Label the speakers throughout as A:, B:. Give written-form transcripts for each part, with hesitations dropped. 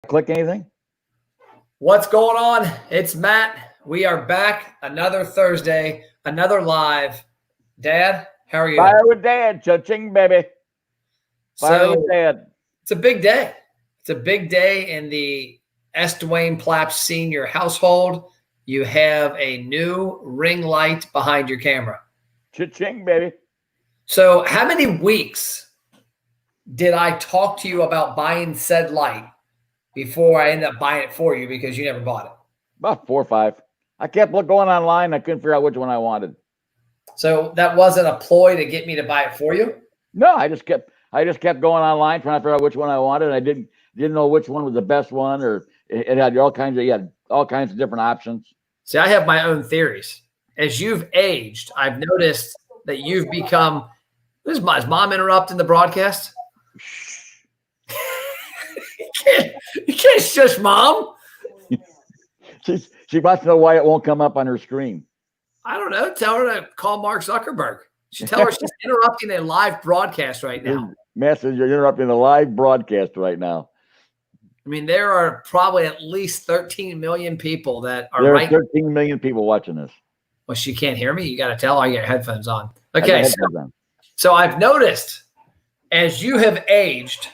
A: Click anything?
B: What's going on? It's Matt. We are back another Thursday, another live. Dad, how are you?
A: Fire with Dad, cha-ching, baby. Fire with Dad.
B: It's a big day. It's a big day in the S. Dwayne Plapp Sr. household. You have a new ring light behind your camera.
A: Cha-ching, baby.
B: So how many weeks did I talk to you about buying said light before I ended up buying it for you because you never bought it?
A: About 4 or 5. I kept going online. I couldn't figure out which one I wanted.
B: So that wasn't a ploy to get me to buy it for you?
A: No, I just kept going online trying to figure out which one I wanted. I didn't know which one was the best one, or it had all kinds of different options.
B: See, I have my own theories. As you've aged, I've noticed that you've become. Is mom interrupting the broadcast? You can't shush mom.
A: She wants to know why it won't come up on her screen.
B: I don't know. Tell her to call Mark Zuckerberg. Tell her she's interrupting a live broadcast right now.
A: Message, you're interrupting a live broadcast right now.
B: I mean, there are probably at least 13 million people that are
A: There are 13 million people watching this.
B: Well, she can't hear me. You got to tell her you got headphones on. Okay. So I've noticed as you have aged,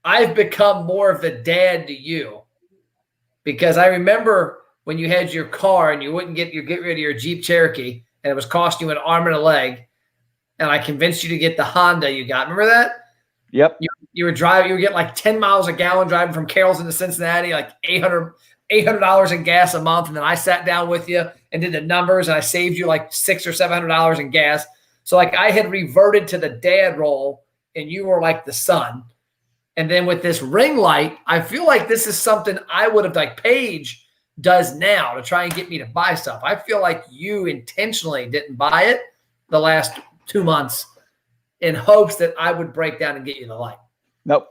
B: I've become more of a dad to you, because I remember when you had your car and you wouldn't get rid of your Jeep Cherokee and it was costing you an arm and a leg, and I convinced you to get the Honda you got. Remember that?
A: Yep.
B: You were getting like 10 miles a gallon driving from Carrollton to Cincinnati, like $800 in gas a month. And then I sat down with you and did the numbers, and I saved you like $600 or $700 in gas. So like I had reverted to the dad role and you were like the son. And then with this ring light, I feel like this is something I would have, like Paige does now to try and get me to buy stuff. I feel like you intentionally didn't buy it the last 2 months in hopes that I would break down and get you the light.
A: Nope.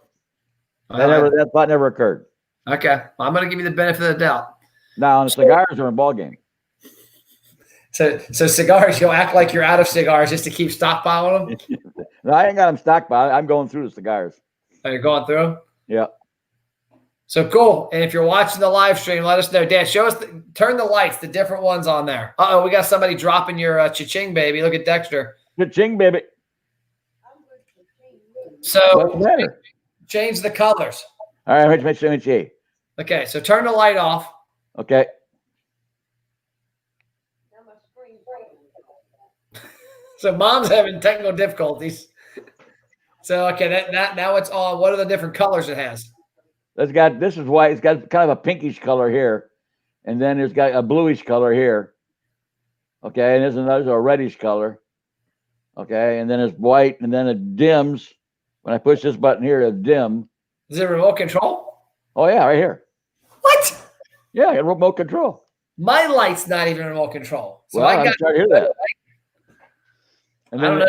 A: That thought never occurred.
B: Okay. Well, I'm going to give you the benefit of the doubt.
A: Now, the cigars are a ball game.
B: So cigars, you'll act like you're out of cigars just to keep stockpiling them?
A: No, I ain't got them stockpiled. I'm going through the cigars.
B: Oh, you're going through them?
A: Yeah.
B: So cool. And if you're watching the live stream, let us know. Dan, show us, turn the lights, the different ones on there. Uh-oh, we got somebody dropping your cha-ching, baby. Look at Dexter.
A: Cha-ching, baby.
B: So change the colors.
A: All right, make sure.
B: Okay, so turn the light off.
A: Okay.
B: So mom's having technical difficulties. So okay, that now it's on. What are the different colors it has?
A: This is white. It's got kind of a pinkish color here, and then it's got a bluish color here. Okay, and there's a reddish color. Okay, and then it's white, and then it dims. When I push this button here, it dim.
B: Is it remote control?
A: Oh yeah, right here.
B: What?
A: Yeah, remote control.
B: My light's not even remote control. So
A: well, I'm sorry to hear that.
B: And then I don't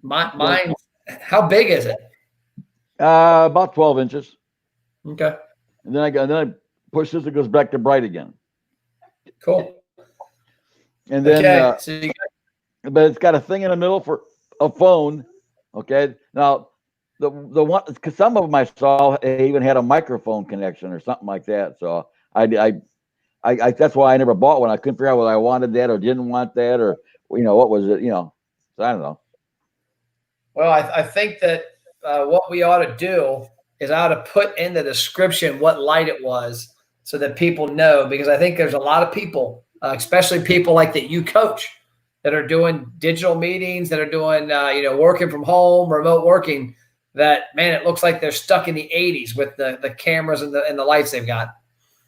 B: know. Mine. How big is it?
A: About 12 inches.
B: Okay.
A: And then I push this, it goes back to bright again.
B: Cool.
A: And then, but it's got a thing in the middle for a phone. Okay. Now, the one, because some of them I saw even had a microphone connection or something like that. So I that's why I never bought one. I couldn't figure out whether I wanted that or didn't want that, or what was it? So I don't know.
B: Well, I think that what we ought to do is I ought to put in the description what light it was so that people know, because I think there's a lot of people, especially people like that you coach, that are doing digital meetings, that are doing, working from home, remote working, that, man, it looks like they're stuck in the 80s with the cameras and the lights they've got.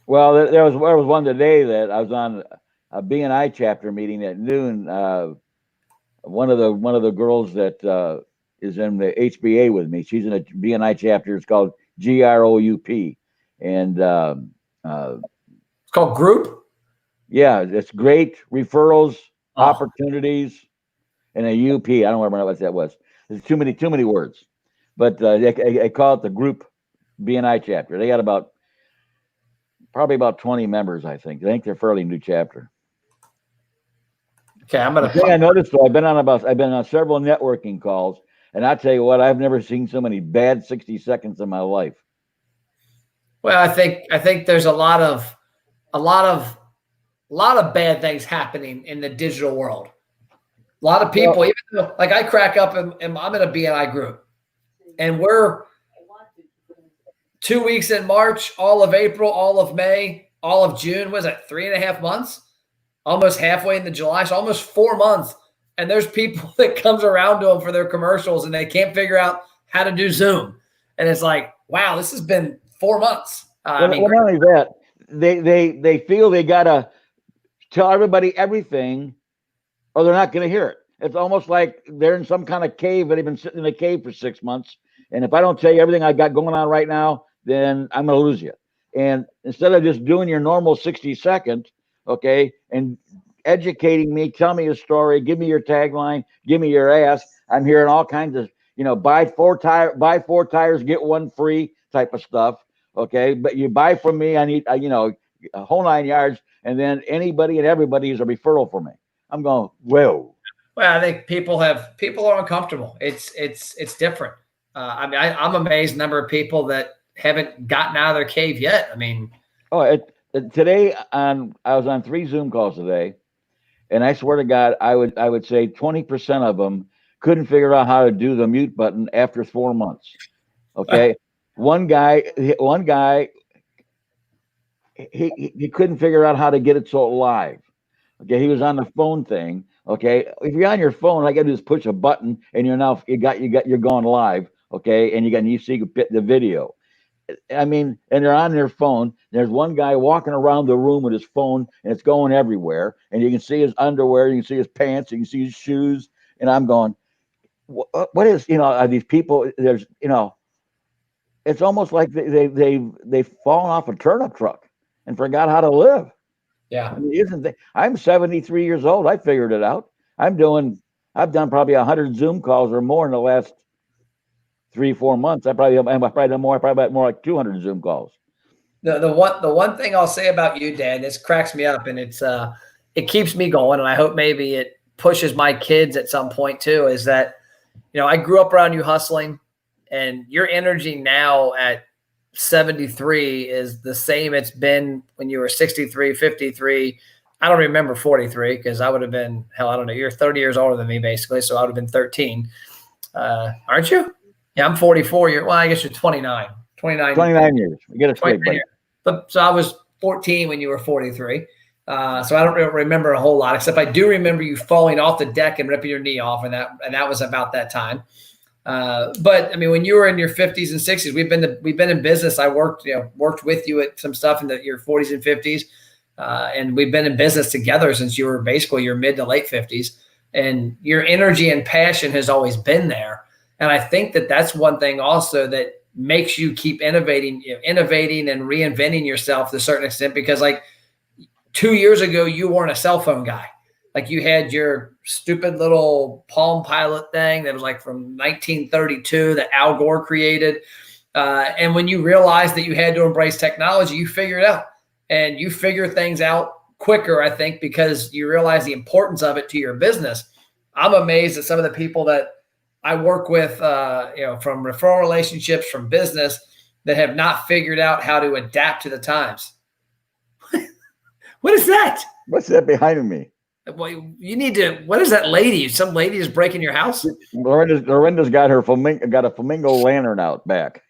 A: Well, there was one today that I was on a BNI chapter meeting at noon. One of the girls that is in the HBA with me, she's in a BNI chapter. It's called GROUP, and
B: it's called Group.
A: Yeah, it's great referrals, opportunities, and a UP. I don't remember what that was. There's too many words, but they call it the Group BNI chapter. They got probably about 20 members. I think they're fairly new chapter.
B: Okay, I'm gonna.
A: The thing I noticed though, I've been on several networking calls, and I tell you what, I've never seen so many bad 60 seconds in my life.
B: Well, I think there's a lot of bad things happening in the digital world. A lot of people, even though, like, I crack up and I'm in a BNI group, and we're 2 weeks in March, all of April, all of May, all of June. Was it 3.5 months? Almost halfway into July, so almost 4 months. And there's people that comes around to them for their commercials, and they can't figure out how to do Zoom. And it's like, wow, this has been 4 months.
A: Well, not only that, they feel they gotta tell everybody everything, or they're not going to hear it. It's almost like they're in some kind of cave, and they've been sitting in a cave for 6 months. And if I don't tell you everything I got going on right now, then I'm going to lose you. And instead of just doing your normal 60 seconds, okay, and educating me, tell me a story, give me your tagline, give me your ass. I'm hearing all kinds of, buy four tires, get one free type of stuff. Okay. But you buy from me, I need, a whole 9 yards. And then anybody and everybody is a referral for me. I'm going, whoa.
B: Well, I think people are uncomfortable. It's different. I'm amazed the number of people that haven't gotten out of their cave yet. I mean,
A: today I was on 3 Zoom calls today, and I swear to God, I would say 20% of them couldn't figure out how to do the mute button after 4 months. Okay, one guy, he couldn't figure out how to get it so live. Okay, he was on the phone thing. Okay, if you're on your phone, all I got to do is push a button, and you're going live. Okay, and you see the video. I mean, and they're on their phone. There's one guy walking around the room with his phone, and it's going everywhere. And you can see his underwear, you can see his pants, you can see his shoes. And I'm going, what is, are these people? There's, it's almost like they've fallen off a turnip truck and forgot how to live.
B: Yeah.
A: I mean, I'm 73 years old. I figured it out. I've done probably 100 Zoom calls or more in the last 3-4 months. I probably done more. I probably had more like 200 Zoom calls.
B: The one thing I'll say about you, Dan, this cracks me up, and it keeps me going, and I hope maybe it pushes my kids at some point too, is that, I grew up around you hustling, and your energy now at 73 is the same it's been when you were 63, 53. I don't remember 43 because I would have been, hell, I don't know. You're 30 years older than me, basically, so I would have been 13. Aren't you? Yeah, I'm 44. I guess you're 29.
A: 29 years. We get it straight, buddy.
B: So I was 14 when you were 43. So I don't remember a whole lot, except I do remember you falling off the deck and ripping your knee off, and that was about that time. But I mean, when you were in your 50s and 60s, we've been in business. I worked with you at some stuff in your 40s and 50s, and we've been in business together since you were basically your mid to late 50s. And your energy and passion has always been there. And I think that's one thing also that makes you keep innovating and reinventing yourself to a certain extent, because like 2 years ago, you weren't a cell phone guy. Like, you had your stupid little Palm Pilot thing that was like from 1932 that Al Gore created. And when you realized that you had to embrace technology, you figure it out, and you figure things out quicker, I think, because you realize the importance of it to your business. I'm amazed at some of the people that I work with, from referral relationships, from business, that have not figured out how to adapt to the times. What is that?
A: What's that behind me?
B: Well, you need to. What is that lady? Some lady is breaking your house?
A: Lorinda's got a flamingo lantern out back.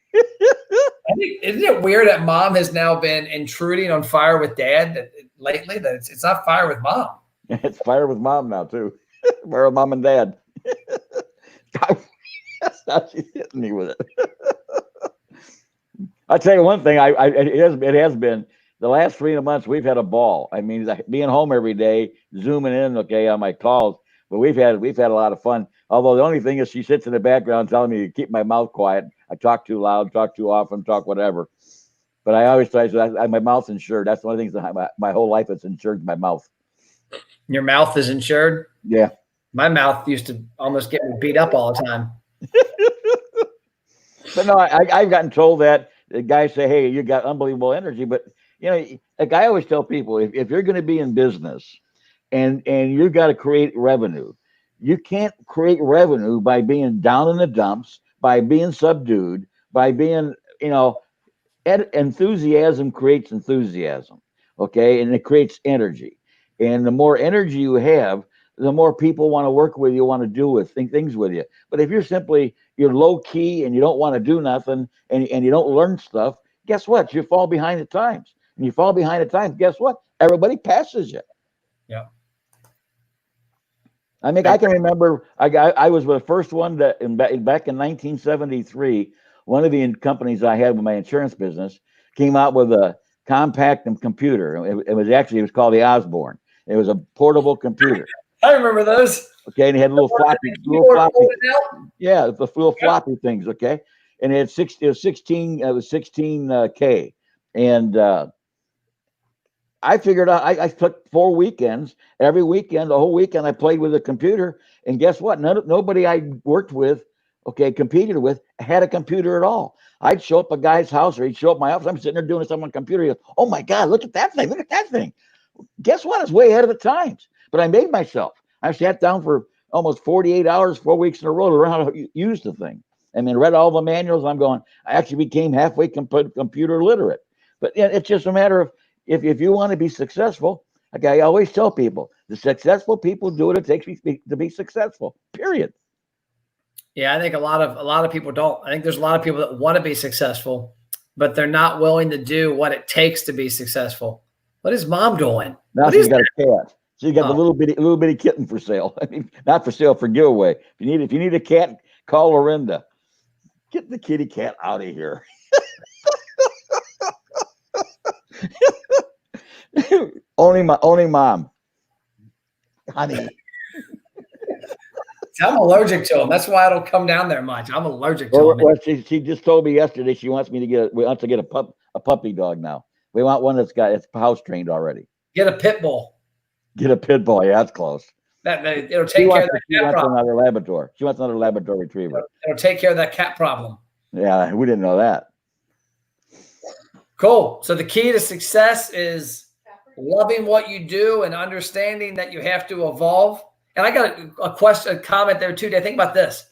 B: Isn't it weird that Mom has now been intruding on Fire with Dad lately? That it's not Fire with Mom.
A: It's Fire with Mom now too. Fire with Mom and Dad. Now she's hitting me with it. I'll tell you one thing. It has been the last 3 months. We've had a ball. I mean, being home every day, zooming in, on my calls. But we've had a lot of fun. Although the only thing is, she sits in the background telling me to keep my mouth quiet. I talk too loud, talk too often, talk whatever. But I always try to. My mouth's insured. That's one of the things that my whole life it's insured. My mouth.
B: Your mouth is insured?
A: Yeah.
B: My mouth used to almost get me beat up all the time.
A: But no, I've gotten told that the guys say, "Hey, you got unbelievable energy." But like I always tell people, if you're going to be in business, and you got to create revenue, you can't create revenue by being down in the dumps, by being subdued, by being enthusiasm creates enthusiasm. Okay. And it creates energy. And the more energy you have, the more people want to work with you, want to do with things with you. But if you're low key and you don't want to do nothing and you don't learn stuff, guess what? You fall behind the times. And you fall behind the times, guess what? Everybody passes you.
B: Yeah.
A: I mean, I can remember I was the first one that back in 1973, one of the companies I had with my insurance business came out with a compact computer. It was called the Osborne. It was a portable computer.
B: I remember those.
A: Okay, and it had little floppy, yeah, the little floppy things. Okay, and it was 16K, and I figured out. I took 4 weekends. Every weekend, the whole weekend, I played with a computer, and guess what? Nobody I worked with, competed with, had a computer at all. I'd show up a guy's house, or he'd show up my office. I'm sitting there doing something on a computer. He goes, "Oh my God, look at that thing! Look at that thing!" Guess what? It's way ahead of the times. But I made myself. I sat down for almost 48 hours, 4 weeks in a row to learn how to use the thing. And then read all the manuals. I actually became halfway computer literate. But it's just a matter of if you want to be successful, like I always tell people, the successful people do what it takes to be successful, period.
B: Yeah, I think a lot of people don't. I think there's a lot of people that want to be successful, but they're not willing to do what it takes to be successful. What is Mom doing?
A: Now she's got a cat. She's got the little bitty kitten for sale. I mean, not for sale, for giveaway. If you need a cat, call Lorinda. Get the kitty cat out of here. Only Mom. Honey.
B: I'm allergic to them. That's why I don't come down there much. I'm allergic to them.
A: Well, she just told me yesterday she wants me to get a puppy dog now. We want one it's house trained already.
B: Get a pit bull.
A: Get a pit bull. Yeah, that's close.
B: It'll take care of that cat problem.
A: Another Labrador. She wants another Labrador retriever.
B: It'll take care of that cat problem.
A: Yeah, we didn't know that.
B: Cool. So the key to success is loving what you do and understanding that you have to evolve. And I got a comment there too. Think about this.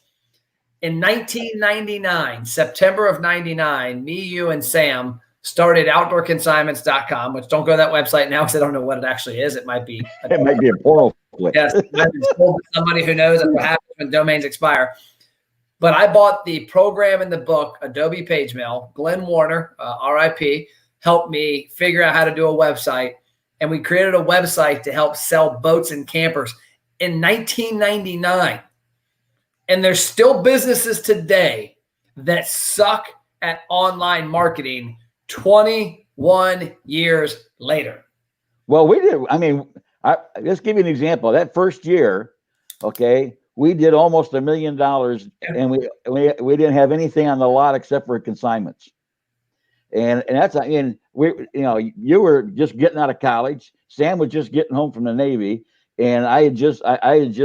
B: In 1999, September of 99, me, you, and Sam started outdoorconsignments.com, which don't go to that website now because I don't know what it actually is. It might be.
A: It might be a portal.
B: Yes, it might be sold to somebody who knows what happens when domains expire. But I bought the program in the book, Adobe PageMail. Glenn Warner, RIP, helped me figure out how to do a website. And we created a website to help sell boats and campers in 1999. And there's still businesses today that suck at online marketing 21 years later.
A: Well, we did. I mean, let's give you an example. That first year, we did almost $1 million, and we didn't have anything on the lot except for consignments. And that's, I mean, you were just getting out of college. Sam was just getting home from the Navy, and I had just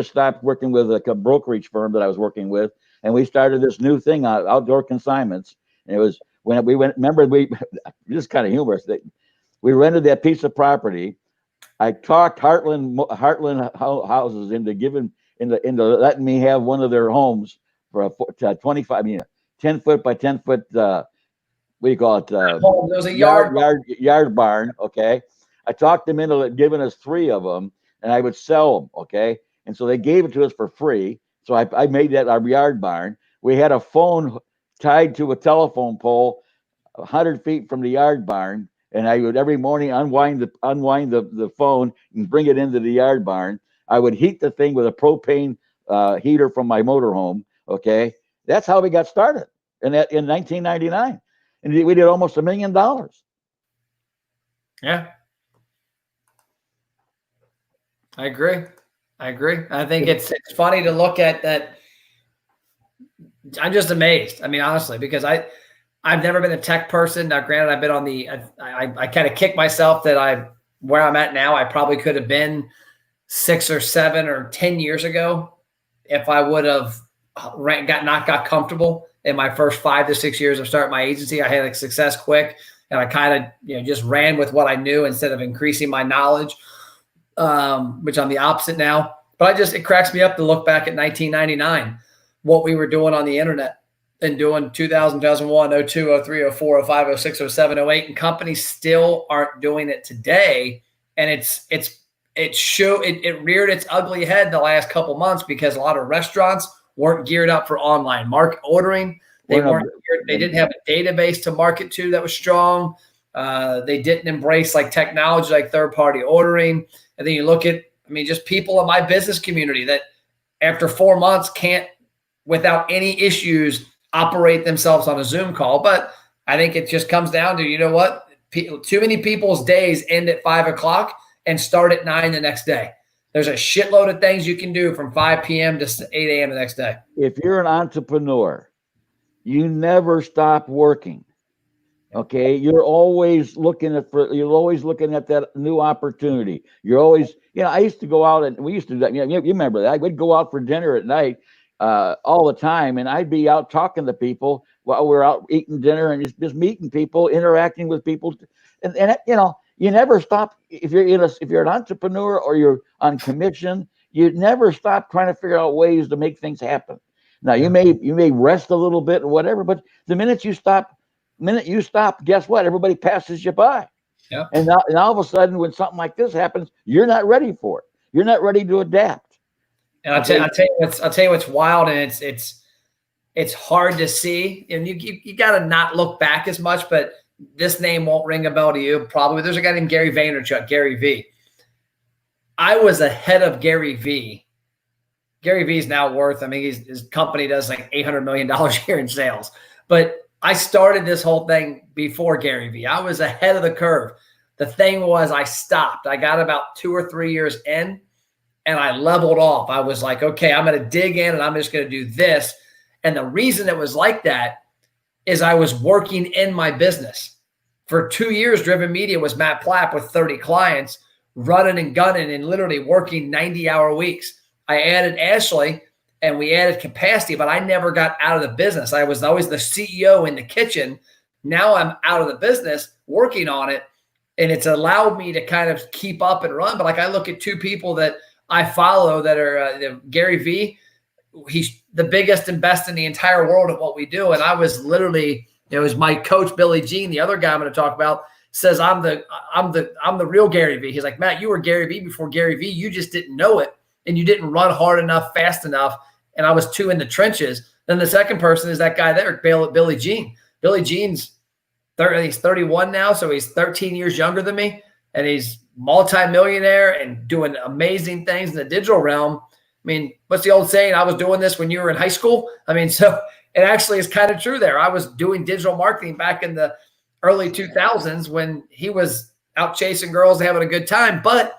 A: stopped working with a brokerage firm that I was working with, and we started this new thing, Outdoor Consignments. And it was when we went. Remember, this is kind of humorous. That we rented that piece of property. I talked Heartland houses into letting me have one of their homes for a 10 foot by 10 foot. What do you call it?
B: There was a
A: yard barn. Okay, I talked them into giving us 3 of them, and I would sell them. Okay, and so they gave it to us for free. So I made that our yard barn. We had a phone tied to a telephone pole 100 feet from the yard barn, and I would every morning unwind the phone and bring it into the yard barn. I would heat the thing with a propane heater from my motorhome. Okay, that's how we got started in 1999, and we did almost $1 million.
B: Yeah, I agree. I think it's funny to look at that. I'm just amazed. I mean, honestly, because I've never been a tech person. Now, granted, I've been on I kind of kick myself that where I'm at now, I probably could have been 6 or 7 or 10 years ago if I would have got comfortable in my first 5 to 6 years of starting my agency. I had success quick, and I kind of just ran with what I knew instead of increasing my knowledge, which I'm the opposite now. But it cracks me up to look back at 1999, what we were doing on the internet. and doing 2000, 2001, 02, 03, 04, 05, 06, 07, 08, and companies still aren't doing it today. And it reared its ugly head the last couple months because a lot of restaurants weren't geared up for online market ordering. They didn't have a database to market to that was strong. They didn't embrace like technology, like third-party ordering. And then you look at, just people in my business community that after 4 months can't, without any issues, operate themselves on a Zoom call. But I think it just comes down to, you know what? Too many people's days end at 5 o'clock and start at 9 the next day. There's a shitload of things you can do from 5 p.m. to 8 a.m. the next day.
A: If you're an entrepreneur, you never stop working. Okay. You're always looking at that new opportunity. You're always, I used to go out and we used to do that. You remember that. We'd go out for dinner at night all the time. And I'd be out talking to people while we're out eating dinner and just meeting people, interacting with people. And you never stop. If you're an entrepreneur or you're on commission, you never stop trying to figure out ways to make things happen. Now you may rest a little bit or whatever, but the minute you stop, guess what? Everybody passes you by.
B: Yeah.
A: And all of a sudden, when something like this happens, you're not ready for it. You're not ready to adapt.
B: And I'll tell you what's wild, and it's hard to see. And you got to not look back as much, but this name won't ring a bell to you. Probably there's a guy named Gary Vaynerchuk, Gary V. I was ahead of Gary V. Gary V is now worth, his company does like $800 million a year in sales. But I started this whole thing before Gary V. I was ahead of the curve. The thing was I stopped. I got about 2 or 3 years in and I leveled off. I was like, okay, I'm going to dig in and I'm just going to do this. And the reason it was like that is I was working in my business. For 2 years, Driven Media was Matt Plapp with 30 clients, running and gunning and literally working 90-hour weeks. I added Ashley and we added capacity, but I never got out of the business. I was always the CEO in the kitchen. Now I'm out of the business working on it. And it's allowed me to kind of keep up and run. But like I look at two people that I follow that are Gary V. He's the biggest and best in the entire world at what we do. And I was literally, it was my coach, Billy Jean, the other guy I'm going to talk about, says I'm the real Gary V. He's like, Matt, you were Gary V before Gary V. You just didn't know it. And you didn't run hard enough, fast enough. And I was too in the trenches. Then the second person is that guy there, Billy Jean. Billy Jean's he's 31 now, so he's 13 years younger than me. And he's multi-millionaire and doing amazing things in the digital realm. What's the old saying? I was doing this when you were in high school. So it actually is kind of true there. I was doing digital marketing back in the early 2000s when he was out chasing girls and having a good time. But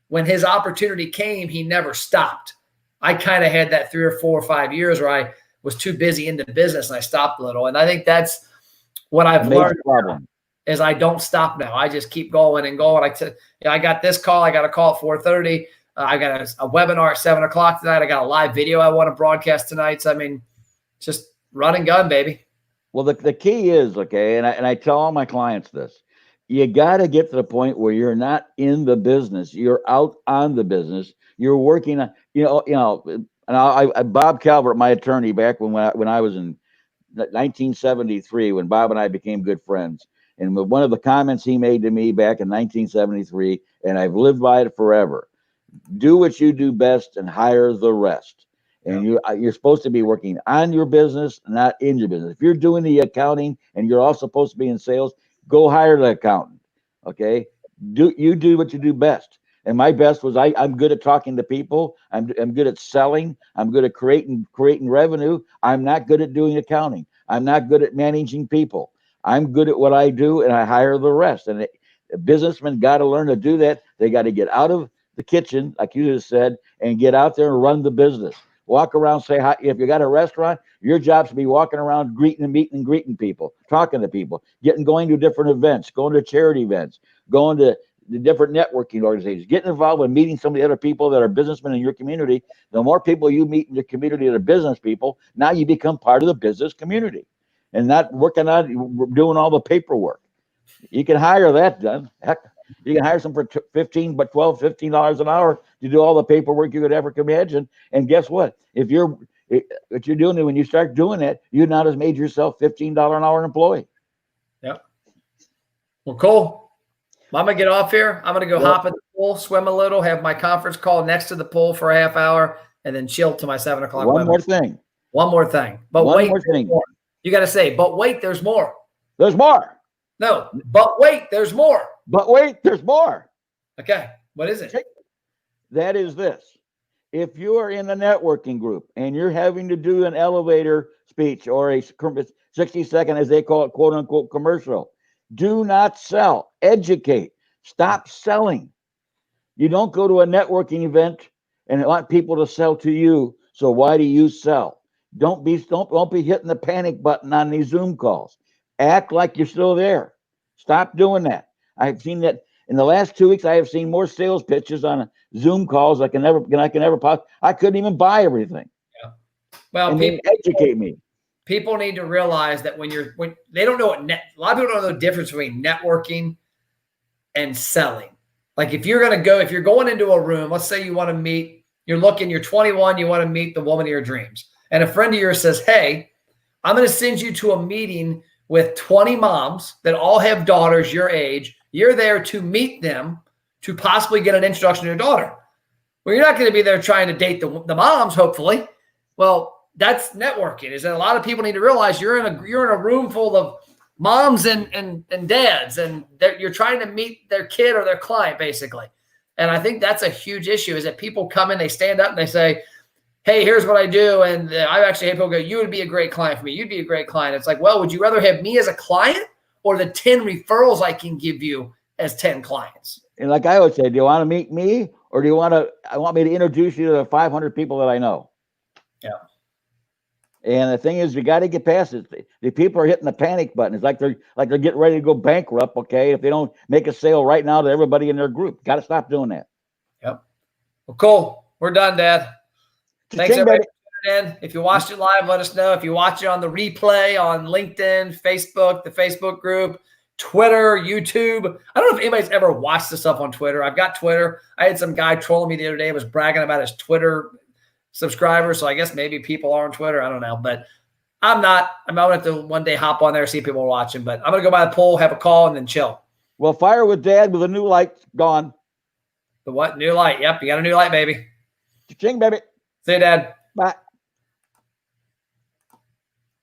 B: when his opportunity came, he never stopped. I kind of had that 3 or 4 or 5 years where I was too busy in the business and I stopped a little. And I think that's what I've learned is I don't stop now. I just keep going and going. I got this call. I got a call at 4:30. I got a webinar at 7 o'clock tonight. I got a live video I want to broadcast tonight. So, just run and gun, baby.
A: Well, the key is, okay, and I tell all my clients this, you got to get to the point where you're not in the business. You're out on the business. You're working on, and Bob Calvert, my attorney, back when I was in 1973, when Bob and I became good friends. And one of the comments he made to me back in 1973, and I've lived by it forever, do what you do best and hire the rest. And you're supposed to be working on your business, not in your business. If you're doing the accounting and you're also supposed to be in sales, go hire the accountant. Okay. Do what you do best. And my best was I'm good at talking to people. I'm good at selling. I'm good at creating revenue. I'm not good at doing accounting. I'm not good at managing people. I'm good at what I do, and I hire the rest. And businessmen got to learn to do that. They got to get out of the kitchen, like you just said, and get out there and run the business. Walk around, say hi. If you got a restaurant, your job's to be walking around, greeting people, talking to people, going to different events, going to charity events, going to the different networking organizations, getting involved with meeting some of the other people that are businessmen in your community. The more people you meet in your community that are business people, now you become part of the business community and not working on doing all the paperwork. You can hire that done. Heck, you can hire some for $15 an hour to do all the paperwork you could ever imagine. And guess what? If you're what you're doing, when you start doing that, you now just made yourself $15 an hour employee.
B: Yep. Well, cool. I'm going to get off here. I'm going to go hop in the pool, swim a little, have my conference call next to the pool for a half hour, and then chill to my 7 o'clock.
A: One more thing.
B: But
A: One
B: wait,
A: more thing.
B: more. You got to say, but wait, there's more.
A: There's more.
B: No, but wait, there's more.
A: But wait, there's more.
B: Okay. What is it?
A: That is this. If you are in a networking group and you're having to do an elevator speech or a 60-second, as they call it, quote unquote, commercial, do not sell. Educate. Stop selling. You don't go to a networking event and want people to sell to you. So why do you sell? Don't be hitting the panic button on these Zoom calls. Act like you're still there. Stop doing that. I've seen that in the last 2 weeks. I have seen more sales pitches on Zoom calls I couldn't even buy everything.
B: Yeah. Well,
A: people educate me.
B: People need to realize that when they don't know a lot of people don't know the difference between networking and selling. Like if you're going into a room, let's say you want to meet, you're 21, you want to meet the woman of your dreams. And a friend of yours says, hey, I'm going to send you to a meeting with 20 moms that all have daughters your age. You're there to meet them to possibly get an introduction to your daughter. Well, you're not going to be there trying to date the moms, hopefully. Well, that's networking. Is that a lot of people need to realize you're in a room full of moms and dads, and you're trying to meet their kid or their client, basically. And I think that's a huge issue, is that people come in, they stand up and they say, hey, here's what I do. And I actually have people go, you would be a great client for me. You'd be a great client. It's like, well, would you rather have me as a client or the 10 referrals I can give you as 10 clients?
A: And like I always say, do you want to meet me, or do you want me to introduce you to the 500 people that I know?
B: Yeah.
A: And the thing is, you got to get past it. The people are hitting the panic button. It's like they're getting ready to go bankrupt. Okay, if they don't make a sale right now to everybody in their group, got to stop doing that.
B: Yep. Well, cool. We're done, Dad. Thanks, everybody, for tuning in. If you watched it live, let us know. If you watch it on the replay on LinkedIn, Facebook, the Facebook group, Twitter, YouTube. I don't know if anybody's ever watched this stuff on Twitter. I've got Twitter. I had some guy trolling me the other day. Was bragging about his Twitter subscribers. So I guess maybe people are on Twitter. I don't know, but I'm not. I'm going to have to one day hop on there, see people watching, but I'm going to go by the pool, have a call, and then chill.
A: Well, fire with Dad with a new light gone.
B: The what? New light. Yep. You got a new light, baby.
A: Ching, baby.
B: See you, Dad.
A: Bye.